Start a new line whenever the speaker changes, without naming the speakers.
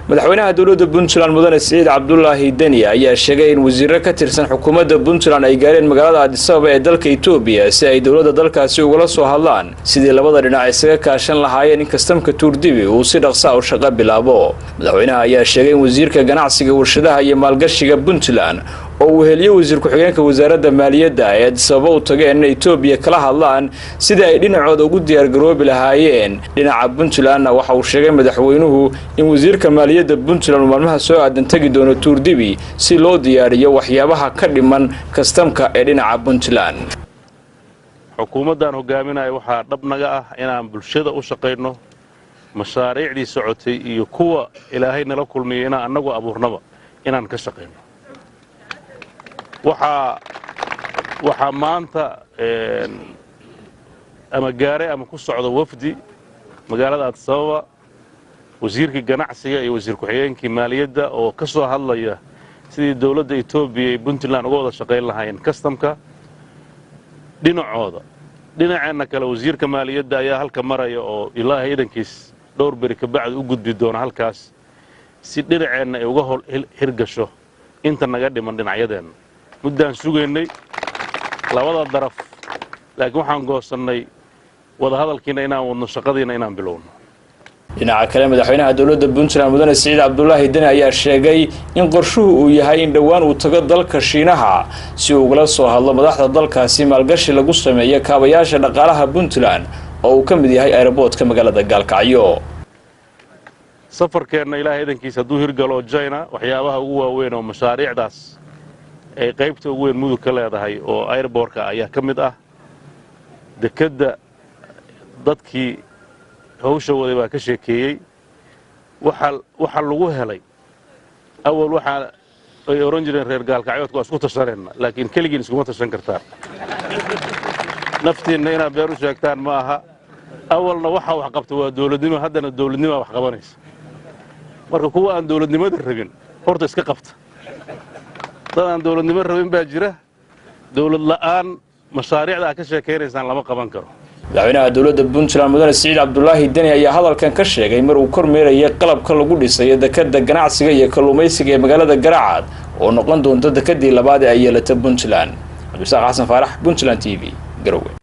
madaxweynaha dowladda Puntland mudane Saciid Cabdullaahi Deni ayaa sheegay in wasiirro ka tirsan xukuumadda Puntland ay gaareen magaalada Addis Ababa ee dalka Itoobiya si ay dowladda dalkaasi ugala soo hadlaan sidii labada dhinac isaga kaashan lahaayeen in kastamka Tuurdibi uu si dhaqso ah u shaqo bilaabo. Madaxweynaha ayaa sheegay in wasiirka ganacsiga, warshadaha iyo maalgashiga Puntland oo uu heliyo wasiir ku-xigeenka wasaaradda maaliyadda ee Addis Ababa u tageen Itoobiya kala hadlaan sidii ay dhinacooda ugu diyaar garoobi lahaayeen. Dhinaca Puntland waxa uu sheegay madaxweynuhu in wasiirka maaliyadda Puntland maalmaha soo aadan tagi doono Tuurdibi si loo diyaariyo waxyaabaha ka dhiman kastamka ee dhinaca Puntland.
xukuumaddan hogaaminaya waxa dhabnaga ah inaan bulshada u shaqeyno, mashaariicdii socotay iyo kuwa Ilaahay nala kulmiyay inaan anagu abuurnaba inaan ka shaqeyno. waxa maanta ama gaare ama ku socdo wafdi magaalada Addis Ababa, wasiirka ganacsiga iyo wasiir ku-xigeenkii maaliyadda oo ka soo hadlaya sidii dawladda Itoobiya iyo Puntland uga wada shaqeyn lahaayeen kastamka dhinacooda. dhinaceena kale wasiirka maaliyadda ayaa halka maraya oo Ilaahay idankiis dhowr bari ka bacd u gudbi doona halkaas si dhinaceena ay uga hirgasho inta naga dhiman dhinacyadeena. muddaan sugaynay labada daraf, laakiin waxaan goosannay wada hadalkiina inaan wadno, shaqadiina inaan bilowno.
dhinaca kale madaxweynaha dowladda Puntland mudane Saciid Cabdullaahi Deni ayaa sheegay in qorshuhu uu yahay in dhawaan uu tago dalka Shiinaha si uu ugala soo hadlo madaxda dalkaasi maalgashi lagu sameeyo kaabayaasha dhaqaalaha Puntland oo uu ka mid yahay airportka magaalada Gaalkacyo.
safarkeena Ilaahay idankiisa hadduu hirgalo China, waxyaabaha ugu waaweyn oo mashaariicdaas ay qaybta ugu weyn mudug ka leedahay oo airportka ayaa ka mid ah. dekadda dadkii hawsha waday baa ka sheekeeyey waxa lagu helay awal waxa ay oran jireen reer Gaalkacyoodku waa isku tashanayna, laakiin kaligiin iskuma tashan kartaan. naftiina inaad beer u sheegtaan ma aha. awalna waxa wax qabta waa dawladnimo, haddana dawladnimo wax qabanaysa. marka kuwa aan dawladnimada rabin horta iska qabta. dad aan dawladnimo rabin baa jira. dawlad la'aan mashaariicda ka sheekeynaysaan lama qaban karo.
madaxweynaha dowladda Puntland mudane Saciid Cabdullaahi Deni ayaa hadalkan ka sheegay mar uu kormeerayay qalabka lagu dhisay dekadda ganacsiga iyo kalluumaysiga ee magaalada Garacad oo noqon doonta dekadii labaad ee ay yeelatay Puntland. Cabdi Saaq Xasan Faarax, Puntland TV, Garowe.